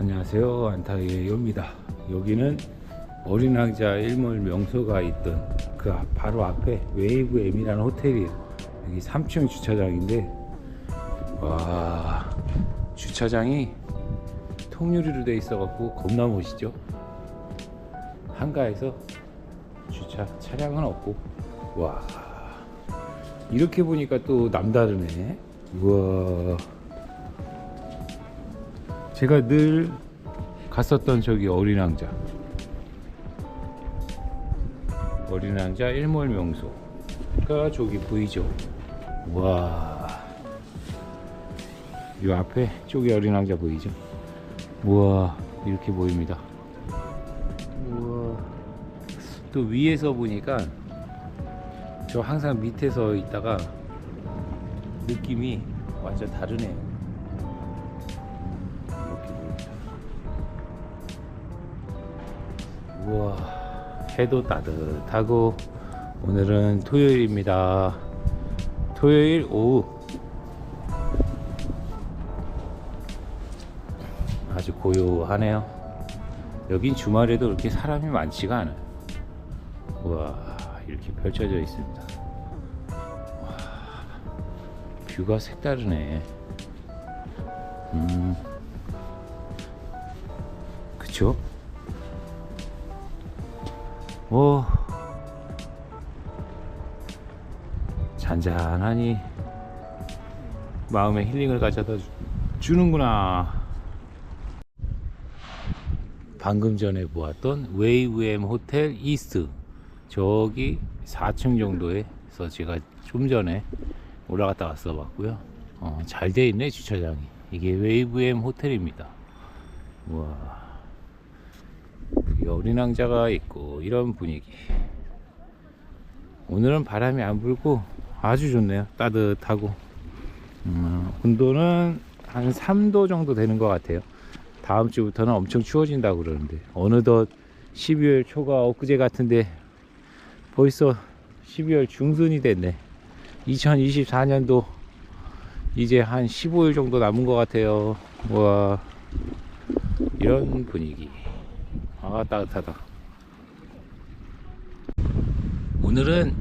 안녕하세요, 안타이어입니다. 여기는 어린 왕자 일몰 명소가 있던 그 바로 앞에 웨이브 M이라는 호텔이에요. 여기 3층 주차장인데, 와, 주차장이 통유리로 돼 있어 갖고 겁나 멋있죠. 한가해서 주차 차량은 없고, 와, 이렇게 보니까 또 남다르네. 우와, 제가 늘 갔었던 저기 어린 왕자 일몰 명소가 저기 보이죠. 와, 이 앞에 저기 어린 왕자 보이죠. 우와, 이렇게 보입니다. 우와, 또 위에서 보니까 저 항상 밑에서 있다가 느낌이 완전 다르네요. 우와, 해도 따뜻하고, 오늘은 토요일입니다. 토요일 오후 아주 고요하네요. 여긴 주말에도 그렇게 사람이 많지가 않아요. 우와, 이렇게 펼쳐져 있습니다. 와, 뷰가 색다르네. 그쵸? 오, 잔잔하니 마음의 힐링을 가져다 주는구나. 방금 전에 보았던 웨이브 M 호텔 이스트, 저기 4층 정도에서 제가 좀 전에 올라갔다 왔어 봤고요. 잘 돼 있네, 주차장이. 이게 웨이브 M 호텔입니다. 우와, 어린 왕자가 있고 이런 분위기. 오늘은 바람이 안 불고 아주 좋네요. 따뜻하고, 온도는 한 3도 정도 되는 것 같아요. 다음 주부터는 엄청 추워진다고 그러는데, 어느덧 12월 초가 엊그제 같은데 벌써 12월 중순이 됐네. 2024년도 이제 한 15일 정도 남은 것 같아요. 와, 이런 분위기. 아, 따뜻하다. 오늘은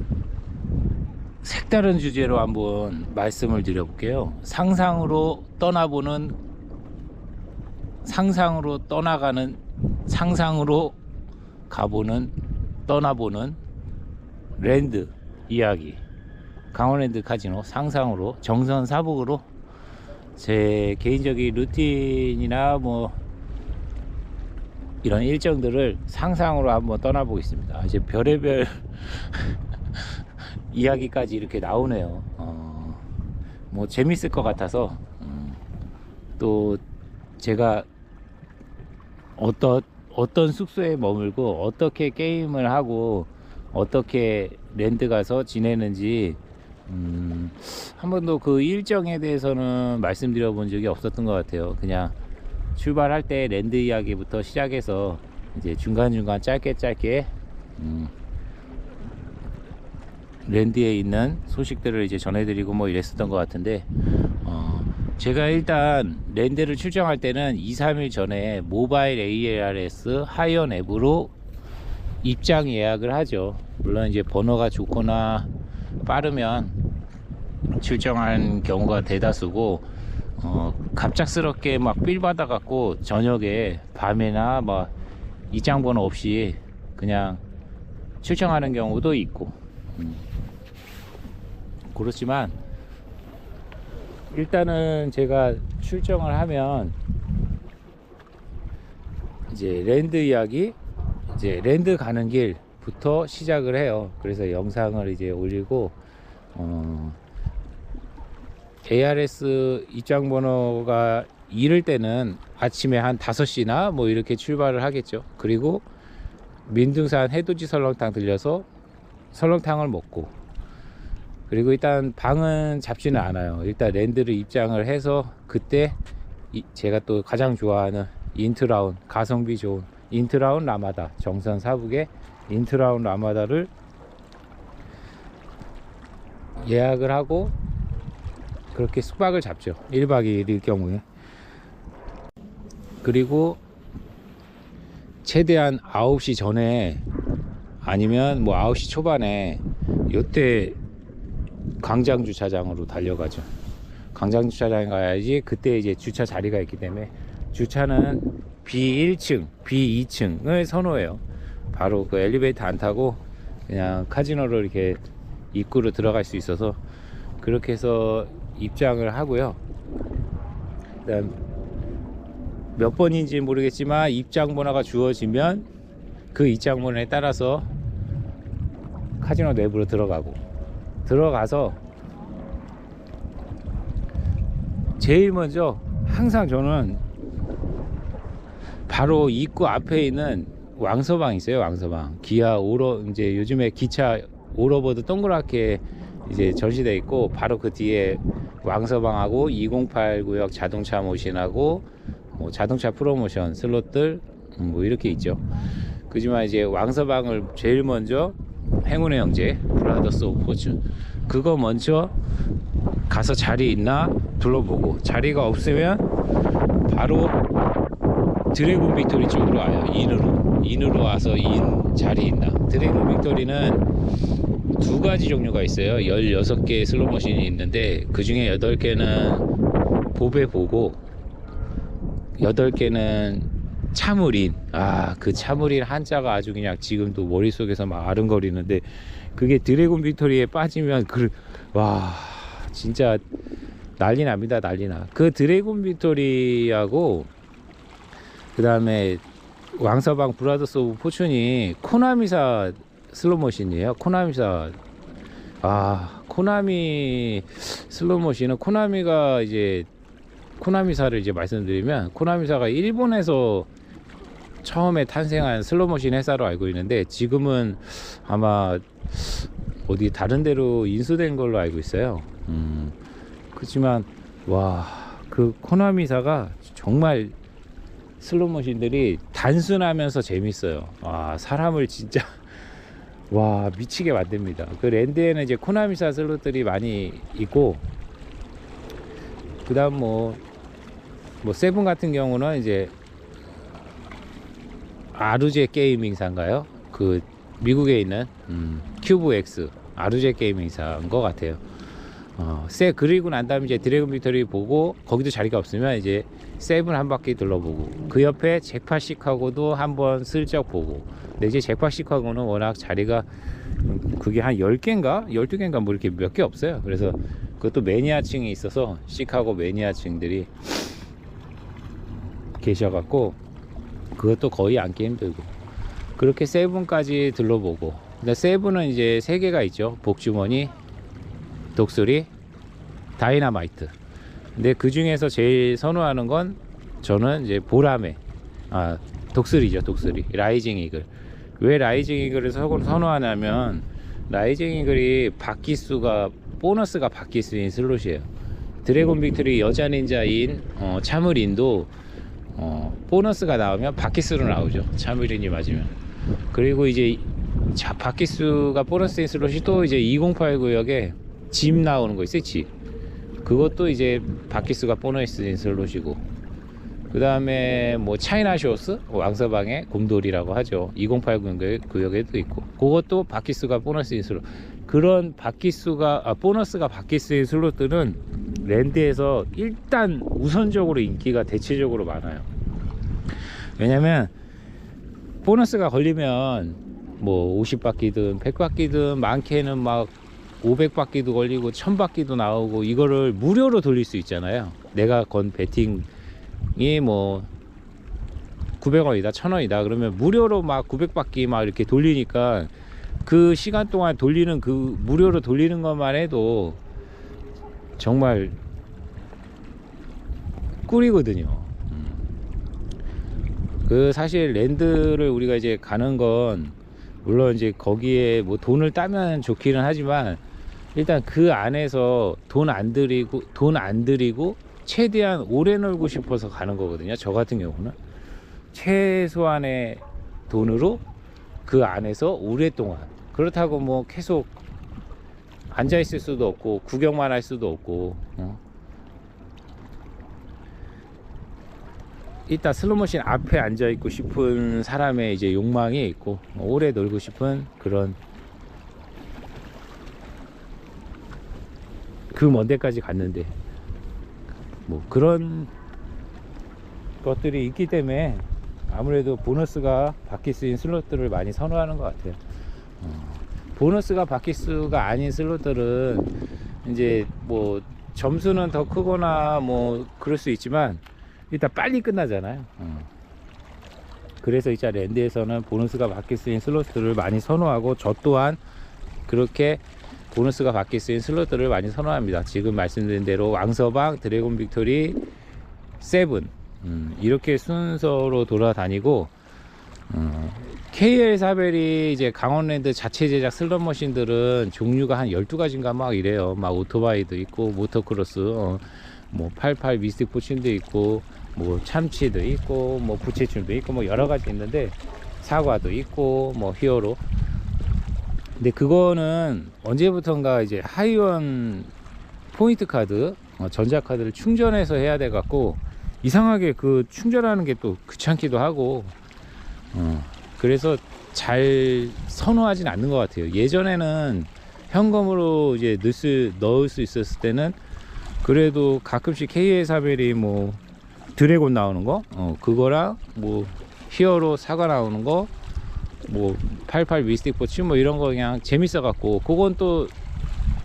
색다른 주제로 한번 말씀을 드려볼게요. 상상으로 떠나가는, 상상으로 떠나보는 랜드 이야기. 강원랜드 카지노 상상으로 정선사복으로 제 개인적인 루틴이나 뭐 이런 일정들을 상상으로 한번 떠나보겠습니다. 이제 별의별 이야기까지 이렇게 나오네요. 뭐 재밌을 것 같아서, 또 제가 어떤 숙소에 머물고 어떻게 게임을 하고 어떻게 랜드 가서 지내는지 한 번도 그 일정에 대해서는 말씀드려 본 적이 없었던 것 같아요. 그냥 출발할 때 랜드 이야기부터 시작해서 이제 중간중간 짧게 랜드에 있는 소식들을 이제 전해드리고 뭐 이랬었던 것 같은데, 제가 일단 랜드를 출정할 때는 2-3일 전에 모바일 ARS 하이언 앱으로 입장 예약을 하죠. 물론 이제 번호가 좋거나 빠르면 출정한 경우가 대다수고, 갑작스럽게 막 삘 받아 갖고 저녁에 밤에나 막 입장 번호 없이 그냥 출정하는 경우도 있고, 그렇지만 일단은 제가 출정을 하면 이제 랜드 이야기, 이제 랜드 가는 길부터 시작을 해요. 그래서 영상을 이제 올리고, ARS 입장 번호가 이를 때는 아침에 한 5시나 뭐 이렇게 출발을 하겠죠. 그리고 민둥산 해돋이 설렁탕 들려서 설렁탕을 먹고, 그리고 일단 방은 잡지는 않아요. 일단 랜드를 입장을 해서 그때 제가 또 가장 좋아하는 인트라운, 가성비 좋은 인트라운 라마다, 정선 사북의 인트라운 라마다를 예약을 하고 그렇게 숙박을 잡죠. 1박 2일일 경우에. 그리고 최대한 9시 전에 아니면 뭐 9시 초반에 요때 광장 주차장으로 달려가죠. 광장 주차장에 가야지 그때 이제 주차 자리가 있기 때문에 주차는 B1층, B2층을 선호해요. 바로 그 엘리베이터 안 타고 그냥 카지노로 이렇게 입구로 들어갈 수 있어서 그렇게 해서 입장을 하고요. 그다음 몇 번인지 모르겠지만 입장번호가 주어지면 그 입장번호에 따라서 카지노 내부로 들어가서 제일 먼저 항상 저는 바로 입구 앞에 있는 왕서방 있어요. 왕서방 기아 오러 이제 요즘에 기차 오러버드 동그랗게 이제 전시돼 있고 바로 그 뒤에 왕서방하고 208 구역 자동차 모신하고 뭐 자동차 프로모션 슬롯들 뭐 이렇게 있죠. 그지만 이제 왕서방을 제일 먼저 행운의 형제 브라더스 오브 포춘 그거 먼저 가서 자리 있나 둘러보고 자리가 없으면 바로 드래곤 빅토리 쪽으로 와요. 인으로 와서 인 자리 있나. 드래곤 빅토리는 두 가지 종류가 있어요. 16개의 슬롯머신이 있는데 그 중에 8개는 보배 보고 8개는 차물인. 그 차물인 한자가 아주 그냥 지금도 머릿속에서 막 아른거리는데 그게 드래곤 빅토리에 빠지면 와 진짜 난리 납니다. 난리 나. 그 드래곤 빅토리하고 그 다음에 왕서방 브라더스 오브 포춘이 코나미사 슬롯머신이에요. 코나미사. 코나미 슬롯머신은 코나미가 이제 코나미사를 이제 말씀드리면 코나미사가 일본에서 처음에 탄생한 슬롯머신 회사로 알고 있는데 지금은 아마 어디 다른 데로 인수된 걸로 알고 있어요. 그렇지만 와 그 코나미사가 정말 슬롯머신들이 단순하면서 재밌어요. 사람을 진짜 와 미치게 만듭니다. 그 랜드에는 이제 코나미사 슬롯들이 많이 있고 그 다음 뭐 세븐 같은 경우는 이제 아루제 게이밍사인가요? 그 미국에 있는 큐브 X 아루제 게이밍사인 것 같아요. 그리고 난 다음에 이제 드래곤 빅토리 보고 거기도 자리가 없으면 이제 세븐 한 바퀴 둘러보고 그 옆에 잭팟 시카고도 한번 슬쩍 보고. 근데 이제 잭팟 시카고는 워낙 자리가 그게 한 10개인가 12개인가 뭐 이렇게 몇 개 없어요. 그래서 그것도 매니아층이 있어서 시카고 매니아층들이 계셔갖고 그것도 거의 앉기 힘들고 그렇게 세븐까지 둘러보고. 근데 세븐은 이제 3개가 있죠. 복주머니, 독수리, 다이너마이트. 근데 그 중에서 제일 선호하는 건 저는 이제 보라매 독수리죠. 독수리 라이징 이글. 왜 라이징 이글을 선호하냐면 라이징 이글이 바퀴수가 보너스가 바퀴수인 슬롯이에요. 드래곤 빅토리 여자 닌자인 차무린도 보너스가 나오면 바퀴수로 나오죠. 차무린이 맞으면. 그리고 이제 바퀴수가 보너스인 슬롯이 또 이제 208 구역에 집 나오는 거 있어요. 집. 그것도 이제 바퀴수가 보너스인 슬롯이고. 그 다음에 뭐 차이나쇼스 왕서방의 곰돌이라고 하죠. 208 구역에도 있고 그것도 바퀴수가 보너스인 슬롯. 그런 바퀴수가 보너스가 바퀴수인 슬롯들은 랜드에서 일단 우선적으로 인기가 대체적으로 많아요. 왜냐면 보너스가 걸리면 뭐 50바퀴든 100바퀴든 많게는 막 500바퀴도 걸리고 1000바퀴도 나오고 이거를 무료로 돌릴 수 있잖아요. 내가 건 베팅이 뭐 900원이다 1000원이다 그러면 무료로 막 900바퀴 막 이렇게 돌리니까 그 시간 동안 돌리는 그 무료로 돌리는 것만 해도 정말 꿀이거든요. 그 사실 랜드를 우리가 이제 가는 건 물론 이제 거기에 뭐 돈을 따면 좋기는 하지만 일단 그 안에서 돈 안 들이고 최대한 오래 놀고 싶어서 가는 거거든요. 저 같은 경우는 최소한의 돈으로 그 안에서 오랫동안. 그렇다고 뭐 계속 앉아 있을 수도 없고 구경만 할 수도 없고 이따 슬롯머신 앞에 앉아 있고 싶은 사람의 이제 욕망이 있고, 오래 놀고 싶은 그런, 그 먼 데까지 갔는데 뭐 그런 것들이 있기 때문에 아무래도 보너스가 바퀴스인 슬롯들을 많이 선호하는 것 같아요. 보너스가 바퀴스가 아닌 슬롯들은 이제 뭐 점수는 더 크거나 뭐 그럴 수 있지만 일단 빨리 끝나잖아요. 그래서 이제 랜드에서는 보너스가 바퀴스인 슬롯들을 많이 선호하고, 저 또한 그렇게 보너스가 바퀴스인 슬롯들을 많이 선호합니다. 지금 말씀드린 대로 왕서방, 드래곤 빅토리, 세븐, 이렇게 순서로 돌아다니고, KL 사벨이 이제 강원랜드 자체 제작 슬롯 머신들은 종류가 한 12가지인가 막 이래요. 막 오토바이도 있고, 모터크로스, 뭐 88 미스틱 포춘도 있고, 뭐 참치도 있고, 뭐 부채춤도 있고, 뭐 여러 가지 있는데, 사과도 있고, 뭐 히어로. 근데 그거는 언제부턴가 이제 하이원 포인트 카드, 전자카드를 충전해서 해야 돼 갖고, 이상하게 그 충전하는 게 또 귀찮기도 하고, 그래서 잘 선호하진 않는 것 같아요. 예전에는 현금으로 이제 넣을 수 있었을 때는 그래도 가끔씩 KA 사벨이 뭐 드래곤 나오는 거, 그거랑 뭐 히어로 사과 나오는 거, 뭐 88 미스틱 포츠 뭐 이런 거 그냥 재밌어 갖고, 그건 또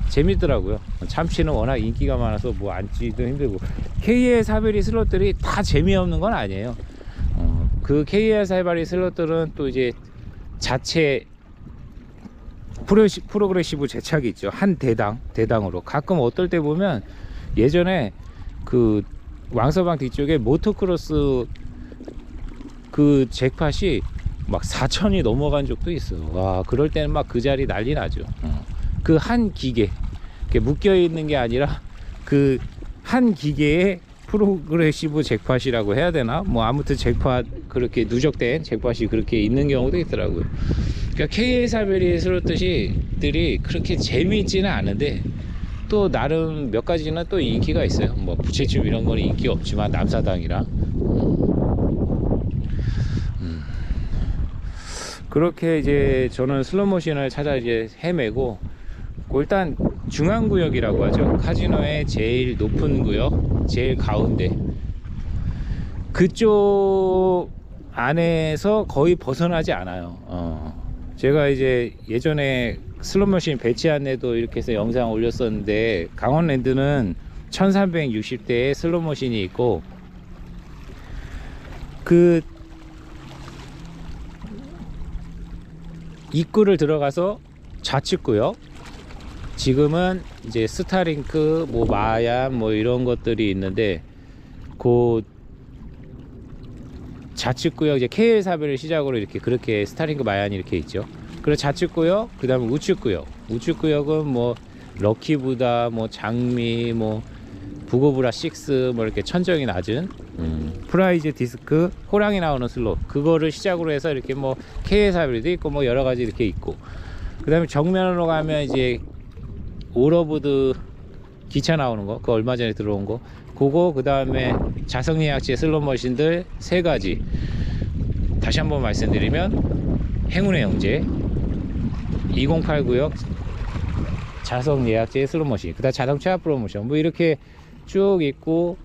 재밌더라고요. 참치는 워낙 인기가 많아서 뭐 앉기도 힘들고, KA 사벨이 슬롯들이 다 재미없는 건 아니에요. 그 KA 사벨이 슬롯들은 또 이제 자체 프로그레시브 제착이 있죠. 한 대당으로. 가끔 어떨 때 보면 예전에 그 왕서방 뒤쪽에 모토크로스 그 잭팟이 막 4천이 넘어간 적도 있어요. 와, 그럴 때는 막 그 자리 난리 나죠. 그 한 기계, 이렇게 묶여 있는 게 아니라 그 한 기계에 프로그레시브 잭팟이라고 해야 되나? 뭐 아무튼 잭팟, 그렇게 누적된 잭팟이 그렇게 있는 경우도 있더라고요. 그러니까 KA 사벨이 슬롯들이 그렇게 재미있지는 않은데, 또 나름 몇 가지는 또 인기가 있어요. 뭐 부채춤 이런 거는 인기 없지만 남사당이랑 그렇게 이제 저는 슬롯머신을 찾아 이제 헤매고, 일단 중앙구역이라고 하죠. 카지노의 제일 높은 구역, 제일 가운데, 그쪽 안에서 거의 벗어나지 않아요. 제가 이제 예전에 슬롯머신 배치 안내도 이렇게 해서 영상 올렸었는데, 강원랜드는 1360대의 슬롯머신이 있고, 그 입구를 들어가서 좌측 구역, 지금은 이제 스타링크, 뭐 마얀, 뭐 이런 것들이 있는데, 그 좌측 구역 이제 KL 사벨을 시작으로 이렇게 그렇게 스타링크, 마얀이 이렇게 있죠. 그리고 좌측 구역, 그 다음에 우측 구역. 우측 구역은 뭐 럭키부다, 뭐 장미, 뭐 부고브라 6, 뭐 이렇게 천정이 낮은 프라이즈 디스크, 호랑이 나오는 슬롯, 그거를 시작으로 해서 이렇게 뭐 KL 사벨도 있고 뭐 여러 가지 이렇게 있고, 그 다음에 정면으로 가면 이제 오러보드 기차 나오는 거, 그거 얼마 전에 들어온 거, 그거, 그 다음에 자석 예약제 슬롯 머신들 3가지. 다시 한번 말씀드리면 행운의 영재, 2089역 자석 예약제 슬롯 머신, 그 다음 자동차 프로모션, 뭐 이렇게 쭉 있고,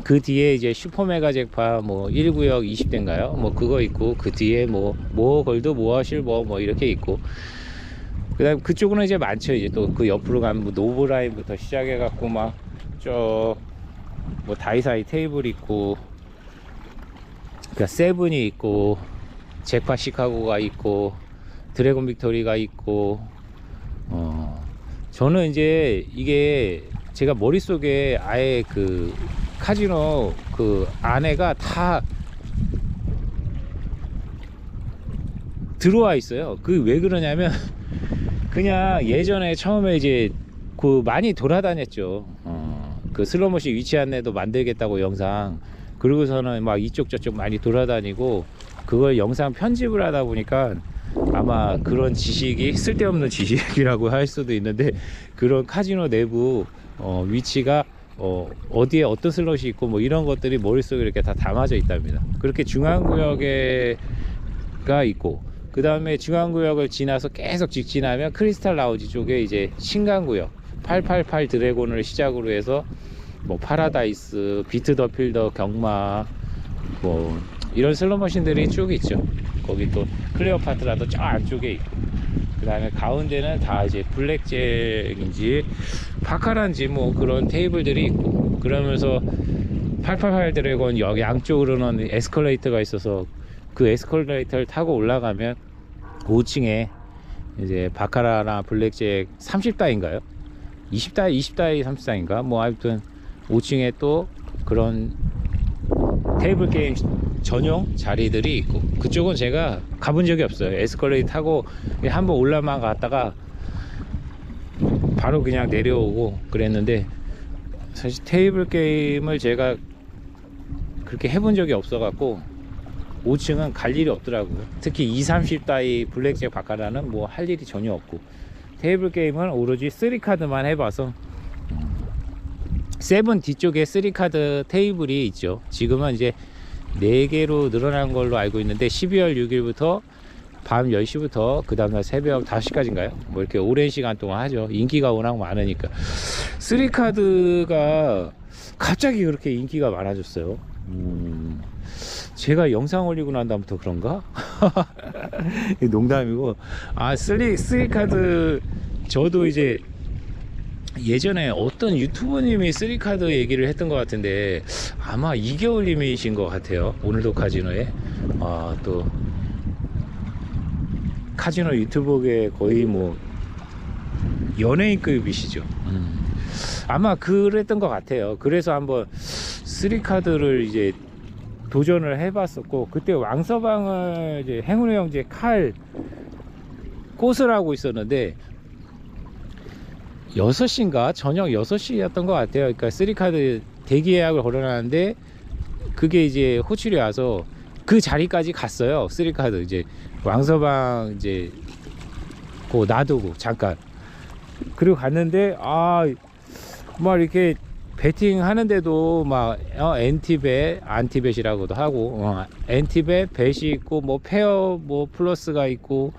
그 뒤에 이제 슈퍼메가 잭팟 뭐 1구역 20대인가요? 뭐 그거 있고, 그 뒤에 뭐 골드, 모어 실버 뭐 이렇게 있고, 그 다음 그쪽은 이제 많죠. 이제 또 그 옆으로 가면 뭐 노브라인부터 시작해 갖고 막 뭐 다이사이 테이블 있고, 그러니까 세븐이 있고, 잭팟 시카고가 있고, 드래곤 빅토리가 있고, 저는 이제 이게 제가 머릿속에 아예 그 카지노 그 안에가 다 들어와 있어요. 그 왜 그러냐면 그냥 예전에 처음에 이제 그 많이 돌아다녔죠. 그 슬롯머신 위치 안내도 만들겠다고 영상, 그리고서는 막 이쪽 저쪽 많이 돌아다니고, 그걸 영상 편집을 하다 보니까 아마 그런 지식이 쓸데없는 지식이라고 할 수도 있는데, 그런 카지노 내부 위치가 어디에 어떤 슬롯이 있고 뭐 이런 것들이 머릿속에 이렇게 다 담아져 있답니다. 그렇게 중앙구역에가 있고, 그 다음에 중앙구역을 지나서 계속 직진하면 크리스탈 라우지 쪽에 이제 신간구역 888 드래곤을 시작으로 해서 뭐 파라다이스, 비트 더 필더, 경마 뭐 이런 슬롯머신들이 쭉 있죠. 거기 또 클레오파트라도 저 안쪽에 있고, 그 다음에 가운데는 다 이제 블랙잭인지 파카란지 뭐 그런 테이블들이 있고, 그러면서 888 드래곤 여기 양쪽으로는 에스컬레이터가 있어서 그 에스컬레이터를 타고 올라가면 5층에 이제 바카라나 블랙잭 30다인가요? 20다이 30다인가? 뭐 아무튼 5층에 또 그런 테이블 게임 전용 자리들이 있고, 그쪽은 제가 가본 적이 없어요. 에스컬레이터 타고 한번 올라만 갔다가 바로 그냥 내려오고 그랬는데, 사실 테이블 게임을 제가 그렇게 해본 적이 없어 갖고 5층은 갈 일이 없더라고요. 특히 20-30다이 블랙잭 바카라는 뭐 할 일이 전혀 없고, 테이블 게임은 오로지 3카드만 해봐서, 7 뒤쪽에 3카드 테이블이 있죠. 지금은 이제 4개로 늘어난 걸로 알고 있는데 12월 6일부터 밤 10시부터 그 다음날 새벽 5시까지인가요? 뭐 이렇게 오랜 시간 동안 하죠. 인기가 워낙 많으니까. 3카드가 갑자기 그렇게 인기가 많아졌어요. 제가 영상 올리고 난 다음부터 그런가? 농담이고, 3카드 저도 이제 예전에 어떤 유튜버님이 3카드 얘기를 했던 것 같은데, 아마 이겨울님이신 것 같아요. 오늘도 카지노에 또 카지노 유튜버계 거의 뭐 연예인급이시죠. 아마 그랬던 것 같아요. 그래서 한번 3카드를 이제 도전을 해봤었고, 그때 왕서방을 이제 행운의 형제 칼 꽃을 하고 있었는데 6시인가 저녁 6시였던 것 같아요. 그러니까 3카드 대기 예약을 걸어놨는데 그게 이제 호출이 와서 그 자리까지 갔어요. 3카드 이제 왕서방 이제 그 놔두고 잠깐, 그리고 갔는데 막 이렇게 배팅 하는데도 막 엔티벳 안티벳이라고도 하고, 엔티벳 벳이 있고 뭐 페어 뭐 플러스가 있고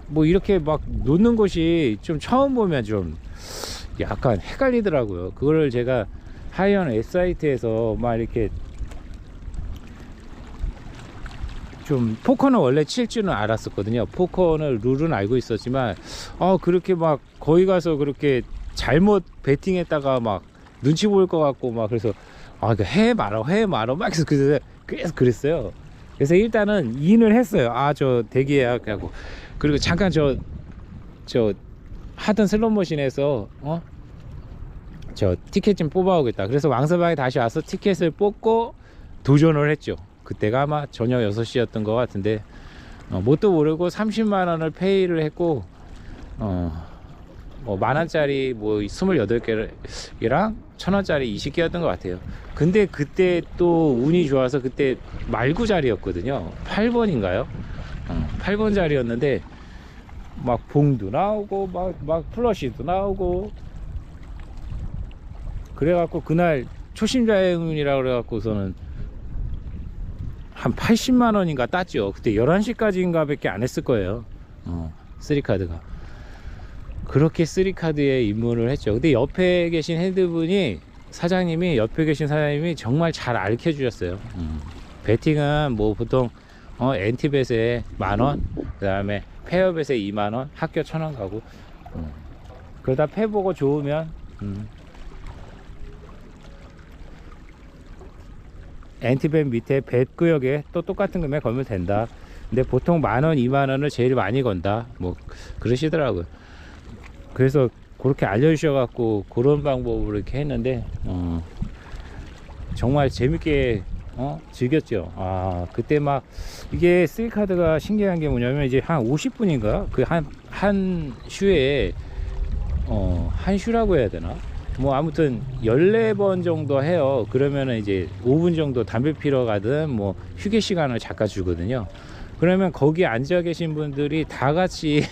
뭐 이렇게 막 놓는 곳이 좀 처음 보면 좀 약간 헷갈리더라고요. 그거를 제가 하이언 S사이트에서 막 이렇게 좀, 포커는 원래 칠 줄은 알았었거든요. 포커는 룰은 알고 있었지만 그렇게 막 거기 가서 그렇게 잘못 베팅했다가 막 눈치 보일 것 같고 막, 그래서 해 말아 막 계속 그랬어요. 그래서 일단은 인을 했어요. 저 대기 예약하고, 그리고 잠깐 저 하던 슬롯머신에서 저 티켓 좀 뽑아오겠다. 그래서 왕서방이 다시 와서 티켓을 뽑고 도전을 했죠. 그때가 아마 저녁 6시였던 것 같은데, 뭣도 모르고 30만원을 페이를 했고, 뭐 만원짜리 뭐 28개랑 1000원짜리 20개였던 것 같아요. 근데 그때 또 운이 좋아서 그때 말구 자리였거든요. 8번인가요? 8번 자리였는데 막 봉도 나오고 막 플러시도 나오고, 그래갖고 그날 초심자의 운이라 그래갖고서는 한 80만원인가 땄죠. 그때 11시까지인가 밖에 안 했을 거예요. 3카드가 그렇게 3카드에 입문을 했죠. 근데 옆에 계신 헤드분이, 옆에 계신 사장님이 정말 잘 알려 주셨어요. 배팅은 뭐 보통 엔티벳에 만원, 그 다음에 페어벳에 2만원, 학교 1000원 가고, 그러다 패 보고 좋으면 엔티벳 밑에 벳 구역에 또 똑같은 금액 걸면 된다. 근데 보통 만원, 2만원을 제일 많이 건다, 뭐 그러시더라고요. 그래서 그렇게 알려주셔갖고 그런 방법으로 이렇게 했는데, 정말 재밌게 즐겼죠. 그때 막 이게 3카드가 신기한 게 뭐냐면, 이제 한 50분인가 그 한 슈에 한 슈라고 해야 되나, 뭐 아무튼 14번 정도 해요. 그러면은 이제 5분 정도 담배 피러 가든 뭐 휴게 시간을 잠깐 주거든요. 그러면 거기 앉아 계신 분들이 다 같이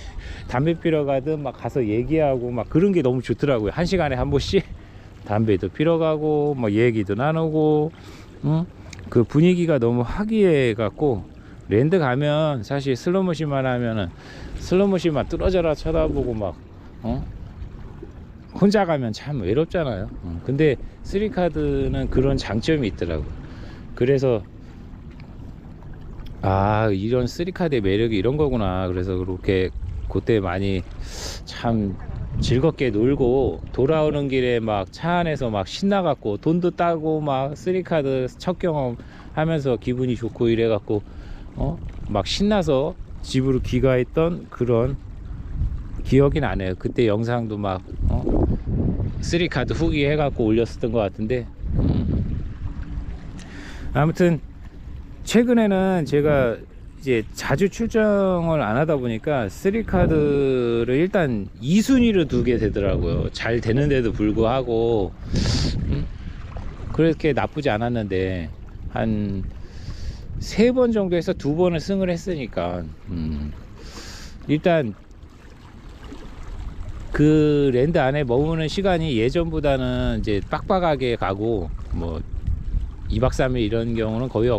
담배 피러 가든 막 가서 얘기하고 막 그런 게 너무 좋더라고요. 한 시간에 한 번씩 담배도 피러 가고 뭐 얘기도 나누고, 응? 그 분위기가 너무 화기애애 갖고, 랜드 가면 사실 슬롯머신만 하면은 슬롯머신만 뚫어져라 쳐다보고 막 혼자 가면 참 외롭잖아요. 근데 3카드는 그런 장점이 있더라고. 그래서 아, 이런 3카드의 매력이 이런 거구나. 그래서 그렇게 그때 많이 참 즐겁게 놀고, 돌아오는 길에 막 차 안에서 막 신나갖고 돈도 따고 막 3카드 첫 경험 하면서 기분이 좋고 이래갖고 막 신나서 집으로 귀가했던 그런 기억이 나네요. 그때 영상도 막 3카드 후기 해갖고 올렸었던 것 같은데, 아무튼 최근에는 제가 이제 자주 출정을 안 하다 보니까 3카드를 일단 2순위로 두게 되더라고요. 잘 되는데도 불구하고 그렇게 나쁘지 않았는데, 한 3번 정도에서 2번을 승을 했으니까 일단 그 랜드 안에 머무는 시간이 예전보다는 이제 빡빡하게 가고, 뭐 2박 3일 이런 경우는 거의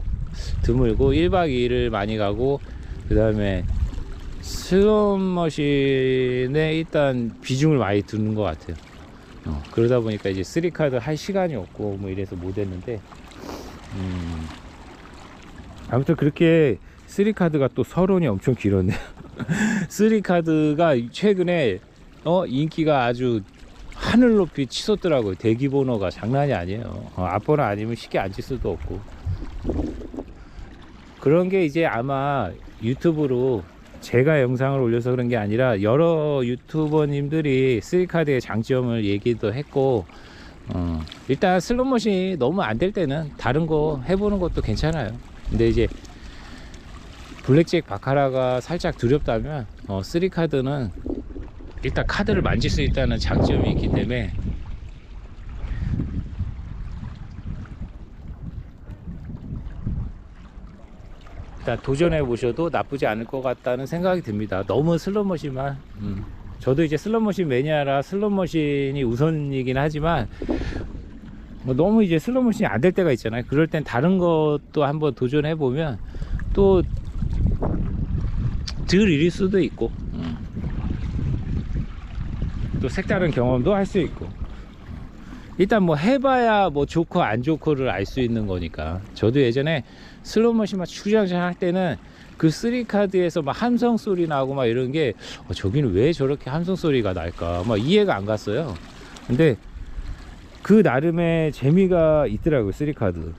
드물고 1박 2일을 많이 가고, 그 다음에 슬롯머신에 일단 비중을 많이 두는 것 같아요. 그러다 보니까 이제 3카드 할 시간이 없고 뭐 이래서 못 했는데, 아무튼 그렇게 3카드가 또 서론이 엄청 길었네요. 3카드가 최근에 인기가 아주 하늘 높이 치솟더라고요. 대기 번호가 장난이 아니에요. 앞번호 아니면 쉽게 앉을 수도 없고. 그런 게 이제 아마 유튜브로 제가 영상을 올려서 그런 게 아니라 여러 유튜버님들이 3카드의 장점을 얘기도 했고, 일단 슬롯머신이 너무 안 될 때는 다른 거 해보는 것도 괜찮아요. 근데 이제 블랙잭 바카라가 살짝 두렵다면 3카드는 일단 카드를 만질 수 있다는 장점이 있기 때문에 일단 도전해 보셔도 나쁘지 않을 것 같다는 생각이 듭니다. 너무 슬롯머신만 저도 이제 슬롯머신 매니아라 슬롯머신이 우선이긴 하지만, 뭐 너무 이제 슬롯머신이 안 될 때가 있잖아요. 그럴 땐 다른 것도 한번 도전해 보면 또 덜 잃을 수도 있고, 또 색다른 경험도 할 수 있고, 일단 뭐 해봐야 뭐 좋고 안 좋고를 알 수 있는 거니까. 저도 예전에 슬롯머신만 출장장 할 때는 그 3카드에서 막 함성 소리 나고 막 이런 게 저기는 왜 저렇게 함성 소리가 날까 막 이해가 안 갔어요. 근데 그 나름의 재미가 있더라고요, 3카드.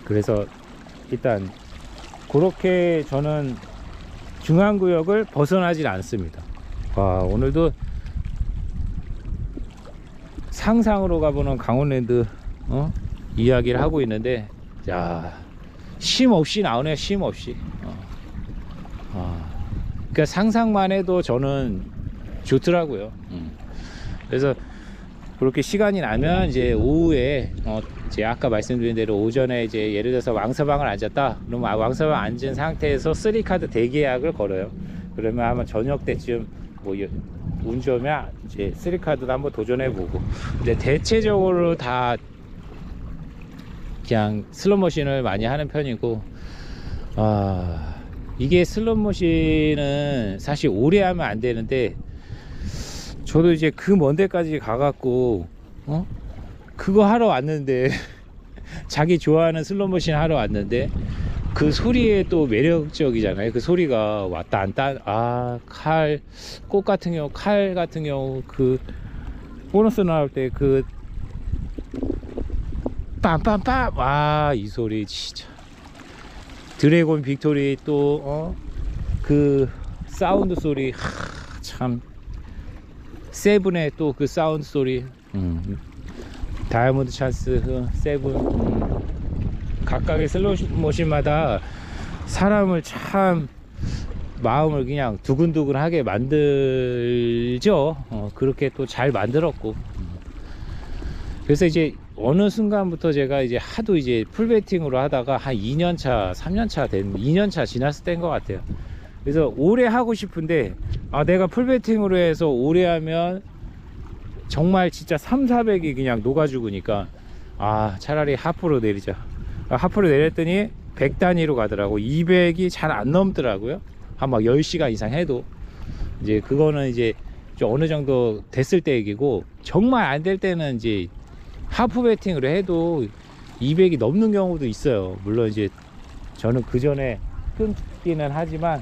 그래서 일단 그렇게 저는 중앙구역을 벗어나질 않습니다. 오늘도 상상으로 가보는 강원랜드 이야기를 하고 있는데, 야, 쉼 없이 나오네요. 쉼 없이. 그러니까 상상만 해도 저는 좋더라고요. 그래서 그렇게 시간이 나면 이제 오후에 이제 아까 말씀드린 대로 오전에 이제 예를 들어서 왕서방을 앉았다 그러면 왕서방 앉은 상태에서 3카드 대기약을 걸어요. 그러면 아마 저녁 때쯤 뭐 운 좋으면 이제 3카드도 한번 도전해보고. 근데 대체적으로 다 그냥 슬롯머신을 많이 하는 편이고, 이게 슬롯머신은 사실 오래 하면 안 되는데, 저도 이제 그 먼 데까지 가갖고 그거 하러 왔는데 자기 좋아하는 슬롯머신 하러 왔는데 그 소리에 또 매력적이잖아요. 그 소리가 왔다 안다. 꽃 같은 경우, 칼 같은 경우 그 보너스 나올 때 그 빰빰빰, 이 소리 진짜. 드래곤 빅토리 또 그 사운드 소리 참. 세븐의 또 그 사운드 소리, 다이아몬드 찬스, 세븐, 각각의 슬롯머신마다 사람을 참 마음을 그냥 두근두근하게 만들죠. 그렇게 또 잘 만들었고. 그래서 이제 어느 순간부터 제가 이제 하도 이제 풀베팅으로 하다가 한 2년차 3년차 된 2년차 지났을 때인 것 같아요. 그래서 오래 하고 싶은데 내가 풀베팅으로 해서 오래 하면 정말 진짜 3,400이 그냥 녹아 죽으니까 아 차라리 하프로 내리자. 하프로 내렸더니 100 단위로 가더라고. 200이 잘 안 넘더라고요. 한 막 10시간 이상 해도. 이제 그거는 이제 좀 어느 정도 됐을 때 얘기고, 정말 안 될 때는 이제 하프 배팅으로 해도 200이 넘는 경우도 있어요. 물론 이제 저는 그 전에 끊기는 하지만,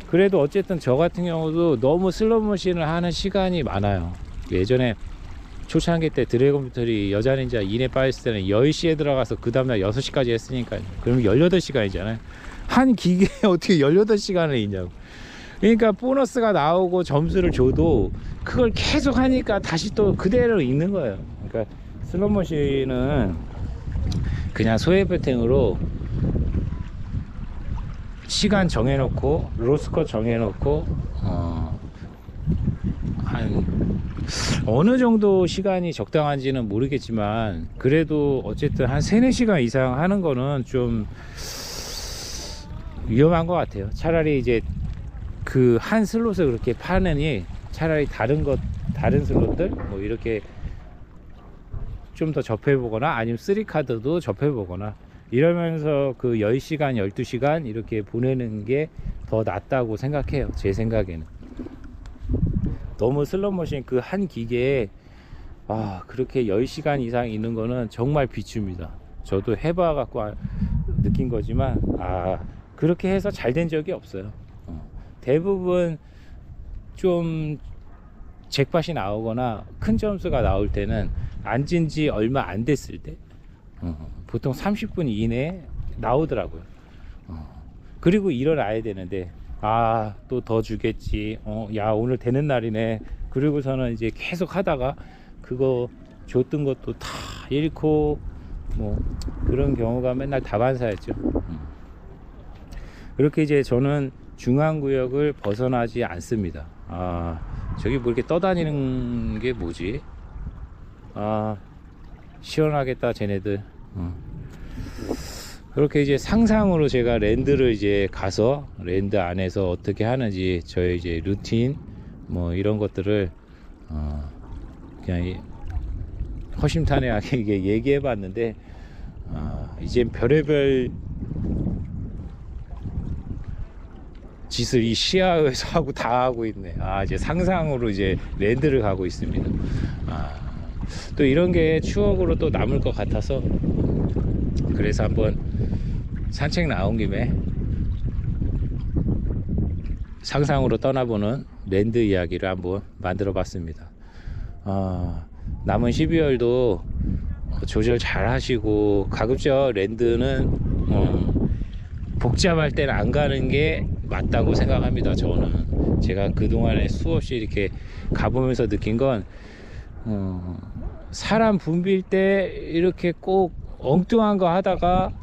그래도 어쨌든 저 같은 경우도 너무 슬로모션을 하는 시간이 많아요. 예전에 초창기 때 드래곤 배터리 여자 닌자 이내 빠졌을 때는 10시에 들어가서 그 다음날 6시까지 했으니까, 그러면 18시간이잖아요 한 기계에 어떻게 18시간을 있냐고. 그러니까 보너스가 나오고 점수를 줘도 그걸 계속 하니까 다시 또 그대로 있는 거예요. 그러니까 슬롯머신은 그냥 소액 배팅으로 시간 정해놓고 로스컷 정해놓고 한 어느 정도 시간이 적당한지는 모르겠지만, 그래도 어쨌든 한 3-4시간 이상 하는 거는 좀 위험한 것 같아요. 차라리 이제 그 한 슬롯을 그렇게 파느니 차라리 다른 슬롯들 뭐 이렇게 좀 더 접해보거나, 아니면 3카드도 접해보거나 이러면서 그 10시간 12시간 이렇게 보내는 게 더 낫다고 생각해요. 제 생각에는. 너무 슬롯머신 그 한 기계에 그렇게 10시간 이상 있는 거는 정말 비춥니다. 저도 해봐 갖고 느낀 거지만 그렇게 해서 잘 된 적이 없어요. 대부분 좀 잭팟이 나오거나 큰 점수가 나올 때는 앉은 지 얼마 안 됐을 때 보통 30분 이내에 나오더라고요. 그리고 일어나야 되는데 또 더 주겠지, 야 오늘 되는 날이네, 그리고서는 이제 계속 하다가 그거 줬던 것도 다 잃고 뭐 그런 경우가 맨날 다반사였죠. 그렇게 이제 저는 중앙구역을 벗어나지 않습니다. 저기 뭐 이렇게 떠다니는 게 뭐지? 시원하겠다 쟤네들. 그렇게 이제 상상으로 제가 랜드를 이제 가서 랜드 안에서 어떻게 하는지 저의 이제 루틴 뭐 이런 것들을 그냥 허심탄회하게 얘기해 봤는데, 이젠 별의별 짓을 이 시야에서 다 하고 있네. 이제 상상으로 이제 랜드를 가고 있습니다. 또 이런 게 추억으로 또 남을 것 같아서, 그래서 한번 산책 나온 김에 상상으로 떠나보는 랜드 이야기를 한번 만들어 봤습니다. 남은 12월도 조절 잘 하시고, 가급적 랜드는 복잡할 때는 안 가는 게 맞다고 생각합니다. 저는 제가 그동안에 수없이 이렇게 가보면서 느낀 건, 사람 붐빌 때 이렇게 꼭 엉뚱한 거 하다가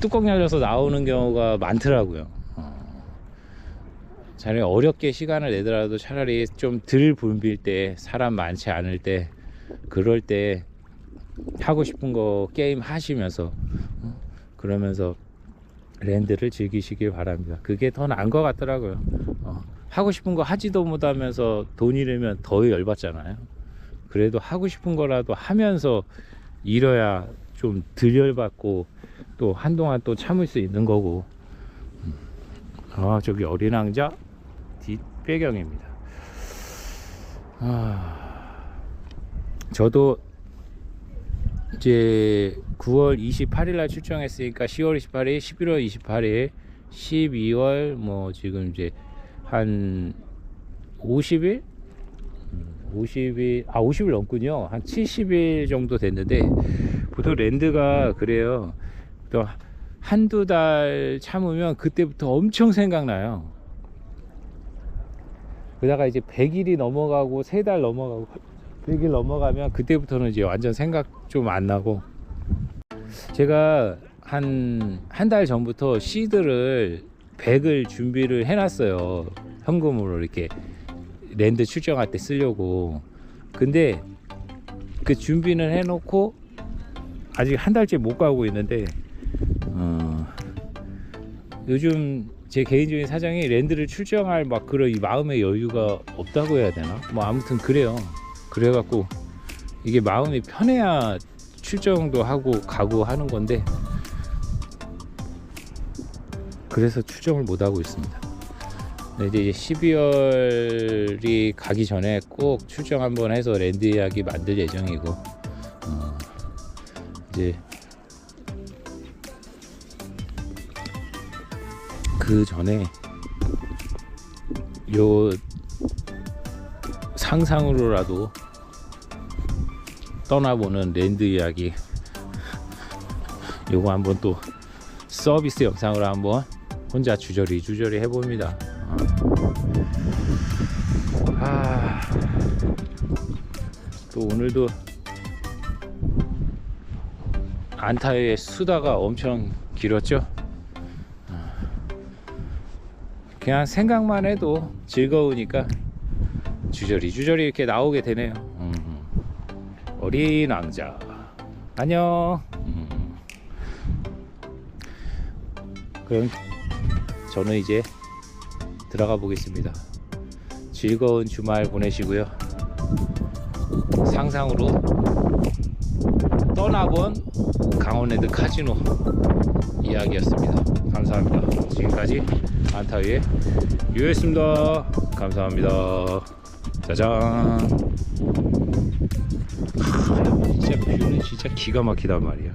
뚜껑 열려서 나오는 경우가 많더라고요. 차라리 어렵게 시간을 내더라도 차라리 좀 덜 붐빌 때, 사람 많지 않을 때, 그럴 때 하고 싶은 거 게임 하시면서 그러면서 랜드를 즐기시길 바랍니다. 그게 더 나은 것 같더라고요. 하고 싶은 거 하지도 못하면서 돈 잃으면 더 열받잖아요. 그래도 하고 싶은 거라도 하면서 잃어야 좀 덜 열받고 또 한동안 또 참을 수 있는 거고. 저기 어린 왕자 뒷배경입니다. 저도 이제 9월 28일 날 출정했으니까 10월 28일, 11월 28일, 12월 뭐 지금 이제 한 50일? 50일 넘군요. 한 70일 정도 됐는데, 보통 랜드가 그래요. 또 한두 달 참으면 그때부터 엄청 생각나요. 그러다가 이제 100일이 넘어가고 3달 넘어가고 100일 넘어가면 그때부터는 이제 완전 생각 좀 안 나고. 제가 한 달 전부터 시드를 100을 준비를 해놨어요. 현금으로 이렇게 랜드 출정할 때 쓰려고. 근데 그 준비는 해놓고 아직 한 달째 못 가고 있는데, 요즘 제 개인적인 사정이 랜드를 출정할 막 그런 이 마음의 여유가 없다고 해야 되나? 뭐 아무튼 그래요. 그래갖고 이게 마음이 편해야 출정도 하고 가고 하는 건데, 그래서 출정을 못 하고 있습니다. 근데 이제 12월이 가기 전에 꼭 출정 한번 해서 랜드 이야기 만들 예정이고, 이제 그 전에 요 상상으로라도 떠나보는 랜드 이야기 요거 한번 또 서비스 영상으로 한번 혼자 주저리 해봅니다. 또 오늘도 안타의 수다가 엄청 길었죠. 그냥 생각만 해도 즐거우니까 주저리 이렇게 나오게 되네요. 어린 왕자 안녕. 그럼 저는 이제 들어가 보겠습니다. 즐거운 주말 보내시고요. 상상으로 떠나본 강원랜드 카지노 이야기였습니다. 감사합니다. 지금까지 안타위의 유였습니다. 감사합니다. 짜잔. 진짜 뷰는 진짜 기가 막히단 말이야.